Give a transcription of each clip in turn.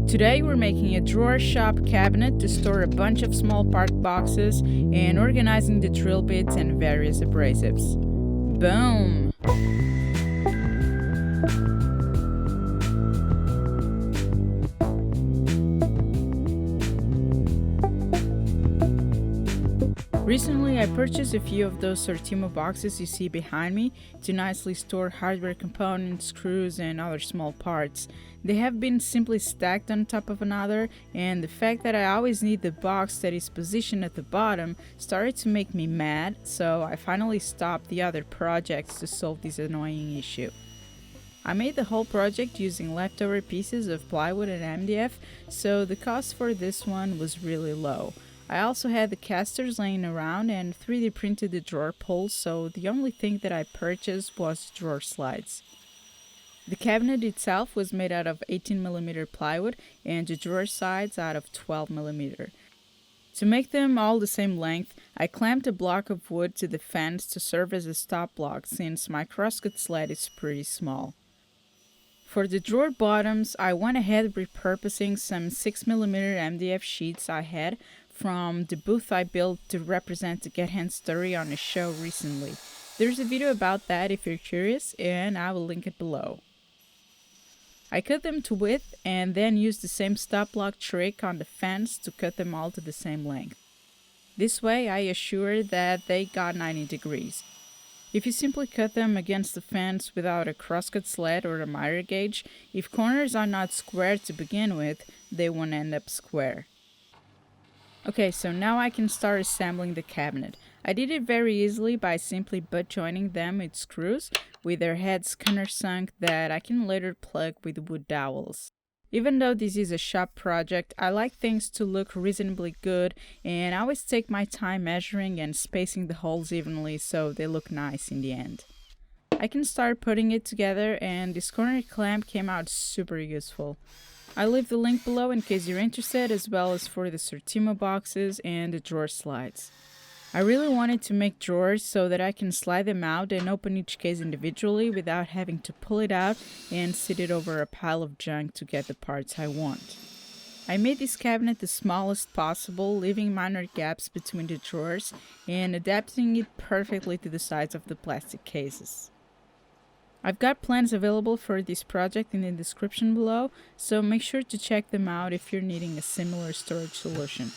Today we're making a drawer shop cabinet to store a bunch of small part boxes and organizing the drill bits and various abrasives. Boom! Recently I purchased a few of those Sortimo boxes you see behind me to nicely store hardware components, screws and other small parts. They have been simply stacked on top of another, and the fact that I always need the box that is positioned at the bottom started to make me mad, so I finally stopped the other projects to solve this annoying issue. I made the whole project using leftover pieces of plywood and MDF, so the cost for this one was really low. I also had the casters laying around and 3D printed the drawer pulls, so the only thing that I purchased was drawer slides. The cabinet itself was made out of 18mm plywood and the drawer sides out of 12mm. To make them all the same length, I clamped a block of wood to the fence to serve as a stop block since my crosscut sled is pretty small. For the drawer bottoms, I went ahead repurposing some 6mm MDF sheets I had from the booth I built to represent the Get Hand story on a show recently. There's a video about that if you're curious, and I will link it below. I cut them to width and then used the same stop block trick on the fence to cut them all to the same length. This way I assured that they got 90 degrees. If you simply cut them against the fence without a crosscut sled or a miter gauge, if corners are not square to begin with, they won't end up square. Okay, so now I can start assembling the cabinet. I did it very easily by simply butt joining them with screws with their heads countersunk that I can later plug with wood dowels. Even though this is a shop project, I like things to look reasonably good and I always take my time measuring and spacing the holes evenly so they look nice in the end. I can start putting it together and this corner clamp came out super useful. I'll leave the link below in case you're interested, as well as for the Sortimo boxes and the drawer slides. I really wanted to make drawers so that I can slide them out and open each case individually without having to pull it out and sit it over a pile of junk to get the parts I want. I made this cabinet the smallest possible, leaving minor gaps between the drawers and adapting it perfectly to the size of the plastic cases. I've got plans available for this project in the description below, so make sure to check them out if you're needing a similar storage solution.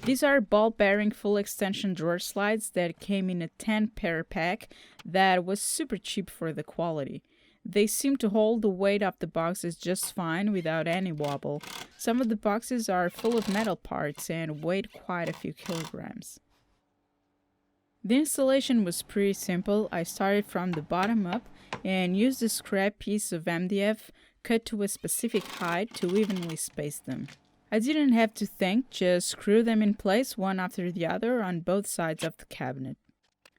These are ball bearing full extension drawer slides that came in a 10 pair pack that was super cheap for the quality. They seem to hold the weight of the boxes just fine without any wobble. Some of the boxes are full of metal parts and weighed quite a few kilograms. The installation was pretty simple. I started from the bottom up and used a scrap piece of MDF cut to a specific height to evenly space them. I didn't have to think, just screw them in place one after the other on both sides of the cabinet.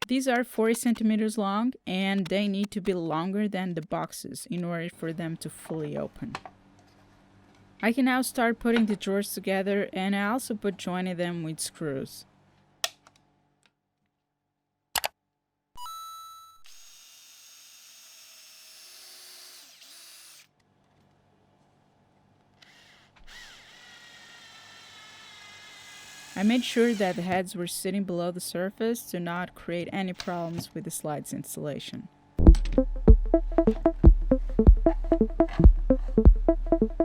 These are 40 centimeters long and they need to be longer than the boxes in order for them to fully open. I can now start putting the drawers together and I also butt jointed them with screws. I made sure that the heads were sitting below the surface to not create any problems with the slides installation.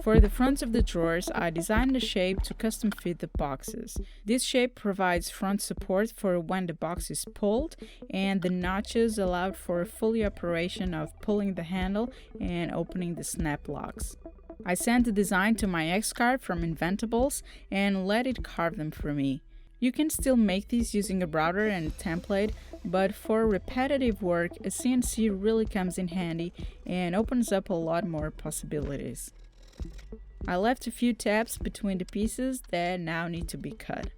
For the fronts of the drawers, I designed a shape to custom fit the boxes. This shape provides front support for when the box is pulled, and the notches allowed for full operation of pulling the handle and opening the snap locks. I sent the design to my ex-carve from Inventables and let it carve them for me. You can still make these using a router and a template, but for repetitive work, a CNC really comes in handy and opens up a lot more possibilities. I left a few tabs between the pieces that now need to be cut.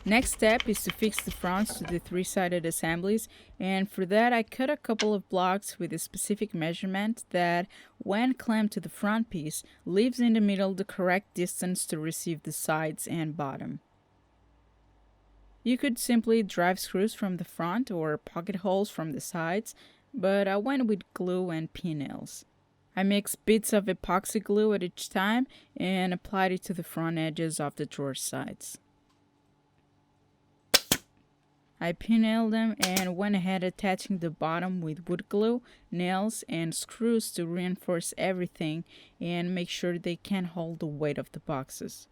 Next step is to fix the fronts to the three-sided assemblies, and for that I cut a couple of blocks with a specific measurement that, when clamped to the front piece, leaves in the middle the correct distance to receive the sides and bottom. You could simply drive screws from the front or pocket holes from the sides, but I went with glue and pin nails. I mixed bits of epoxy glue at each time and applied it to the front edges of the drawer sides. I pin nailed them and went ahead attaching the bottom with wood glue, nails, and screws to reinforce everything and make sure they can hold the weight of the boxes.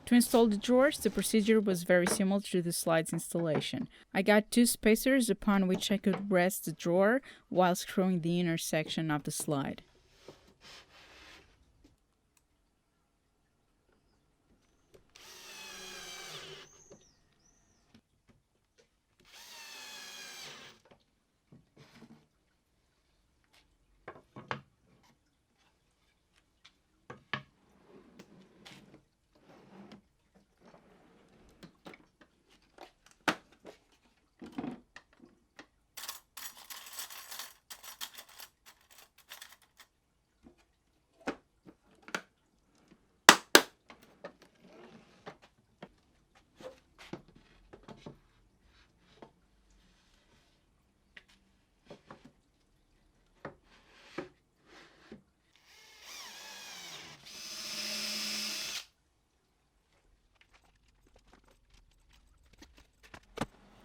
To install the drawers, the procedure was very similar to the slides installation. I got two spacers upon which I could rest the drawer while screwing the inner section of the slide.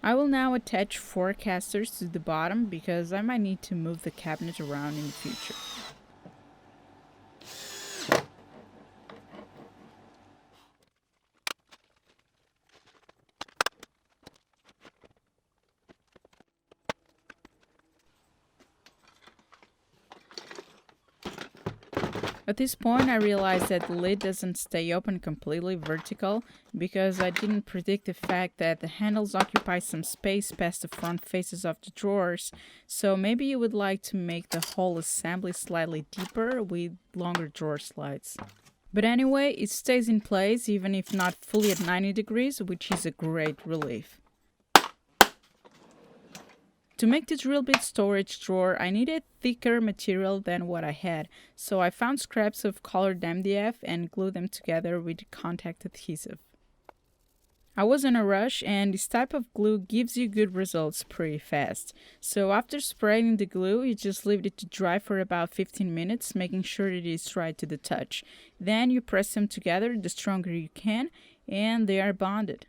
I will now attach 4 casters to the bottom because I might need to move the cabinet around in the future. At this point, I realized that the lid doesn't stay open completely vertical because I didn't predict the fact that the handles occupy some space past the front faces of the drawers, so maybe you would like to make the whole assembly slightly deeper with longer drawer slides. But anyway, it stays in place even if not fully at 90 degrees, which is a great relief. To make the drill bit storage drawer, I needed thicker material than what I had, so I found scraps of colored MDF and glued them together with contact adhesive. I was in a rush and this type of glue gives you good results pretty fast. So after spraying the glue, you just leave it to dry for about 15 minutes, making sure it is dry to the touch. Then you press them together the stronger you can and they are bonded.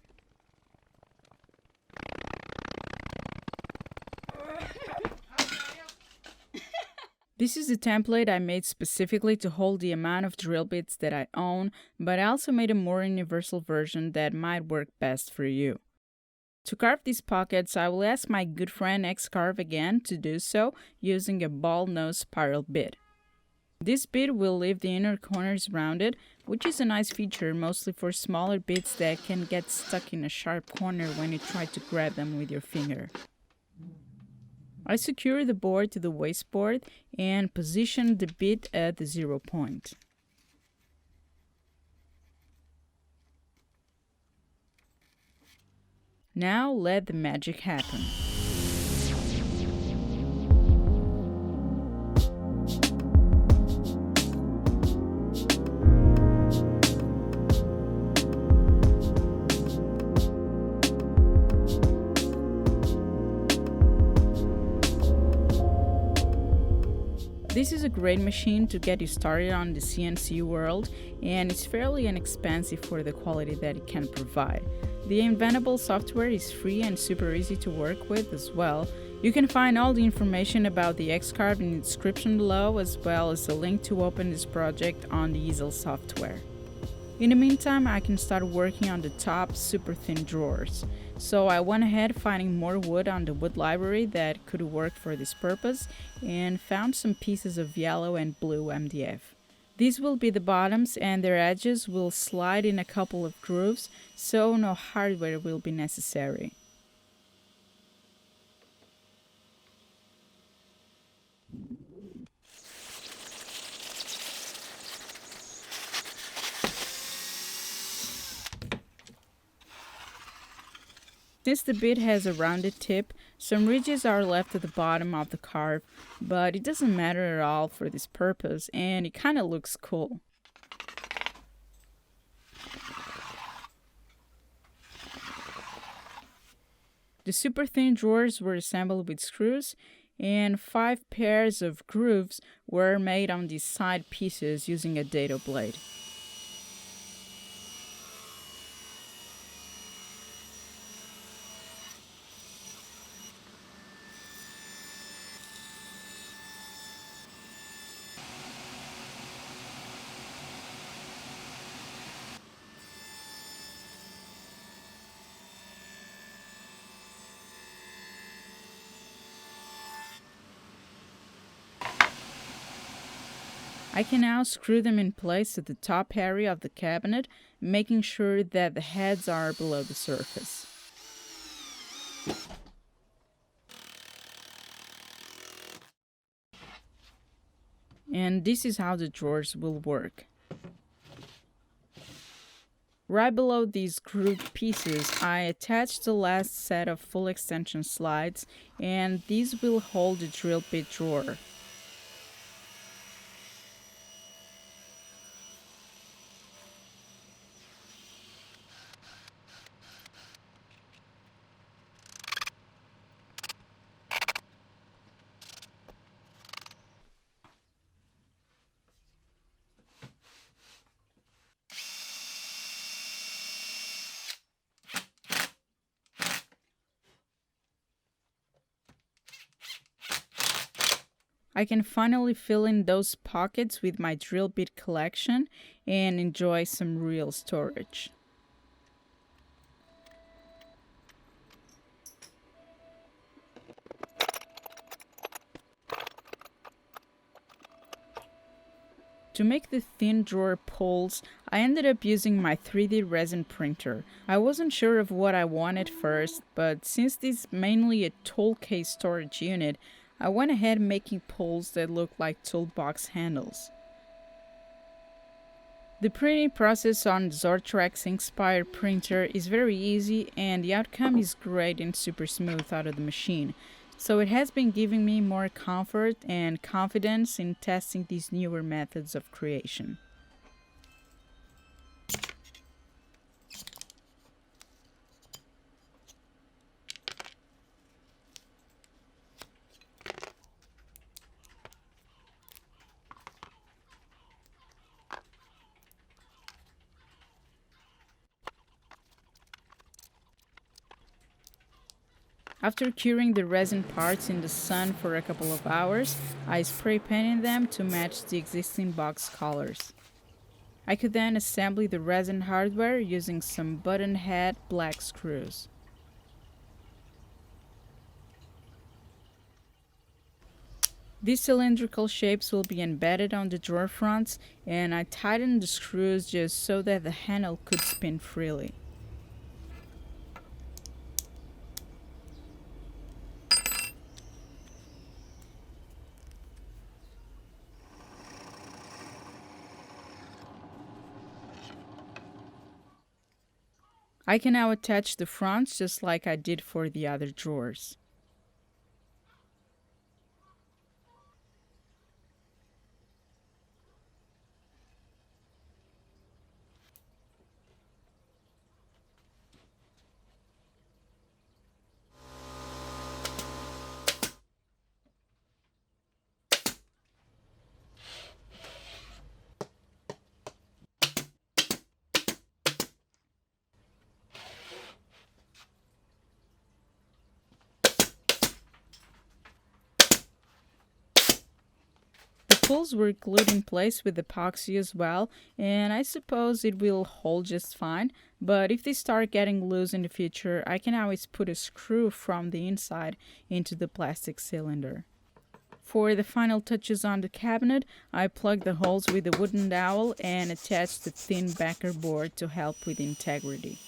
This is the template I made specifically to hold the amount of drill bits that I own, but I also made a more universal version that might work best for you. To carve these pockets, I will ask my good friend X-Carve again to do so using a ball nose spiral bit. This bit will leave the inner corners rounded, which is a nice feature mostly for smaller bits that can get stuck in a sharp corner when you try to grab them with your finger. I secure the board to the wasteboard and position the bit at the 0 point. Now let the magic happen. This is a great machine to get you started on the CNC world, and it's fairly inexpensive for the quality that it can provide. The Inventable software is free and super easy to work with as well. You can find all the information about the X-Carve in the description below, as well as a link to open this project on the easel software. In the meantime, I can start working on the top super thin drawers. So I went ahead finding more wood on the wood library that could work for this purpose and found some pieces of yellow and blue MDF. These will be the bottoms and their edges will slide in a couple of grooves, so no hardware will be necessary. Since the bit has a rounded tip, some ridges are left at the bottom of the carve, but it doesn't matter at all for this purpose, and it kinda looks cool. The super thin drawers were assembled with screws, and 5 pairs of grooves were made on these side pieces using a dado blade. I can now screw them in place at the top area of the cabinet, making sure that the heads are below the surface. And this is how the drawers will work. Right below these grooved pieces, I attached the last set of full extension slides, and these will hold the drill bit drawer. I can finally fill in those pockets with my drill bit collection and enjoy some real storage. To make the thin drawer pulls, I ended up using my 3D resin printer. I wasn't sure of what I wanted first, but since this is mainly a tool case storage unit, I went ahead making pulls that look like toolbox handles. The printing process on Zortrex Inkspire printer is very easy, and the outcome is great and super smooth out of the machine. So it has been giving me more comfort and confidence in testing these newer methods of creation. After curing the resin parts in the sun for a couple of hours, I spray painted them to match the existing box colors. I could then assemble the resin hardware using some button head black screws. These cylindrical shapes will be embedded on the drawer fronts, and I tightened the screws just so that the handle could spin freely. I can now attach the fronts just like I did for the other drawers. The pulls were glued in place with epoxy as well, and I suppose it will hold just fine, but if they start getting loose in the future, I can always put a screw from the inside into the plastic cylinder. For the final touches on the cabinet, I plugged the holes with a wooden dowel and attached the thin backer board to help with integrity.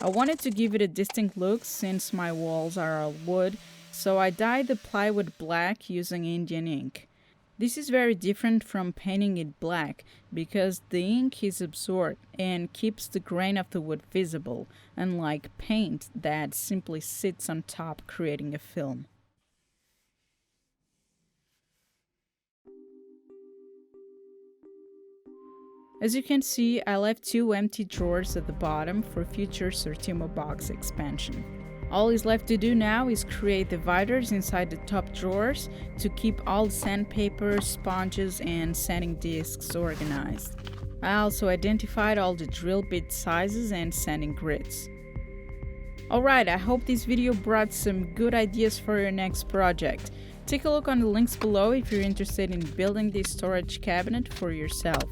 I wanted to give it a distinct look since my walls are all wood, so I dyed the plywood black using Indian ink. This is very different from painting it black because the ink is absorbed and keeps the grain of the wood visible, unlike paint that simply sits on top creating a film. As you can see, I left 2 empty drawers at the bottom for future Sortimo box expansion. All is left to do now is create dividers inside the top drawers to keep all the sandpaper, sponges, and sanding discs organized. I also identified all the drill bit sizes and sanding grids. Alright, I hope this video brought some good ideas for your next project. Take a look on the links below if you're interested in building this storage cabinet for yourself.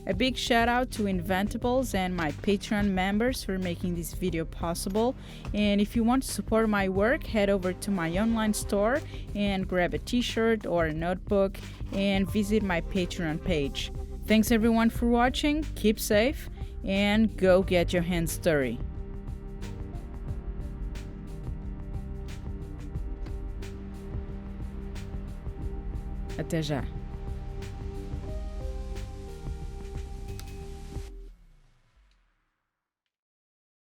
A big shout out to Inventables and my Patreon members for making this video possible. And if you want to support my work, head over to my online store and grab a t-shirt or a notebook and visit my Patreon page. Thanks everyone for watching, keep safe, and go get your hands dirty. Até já!